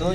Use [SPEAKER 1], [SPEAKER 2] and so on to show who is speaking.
[SPEAKER 1] 2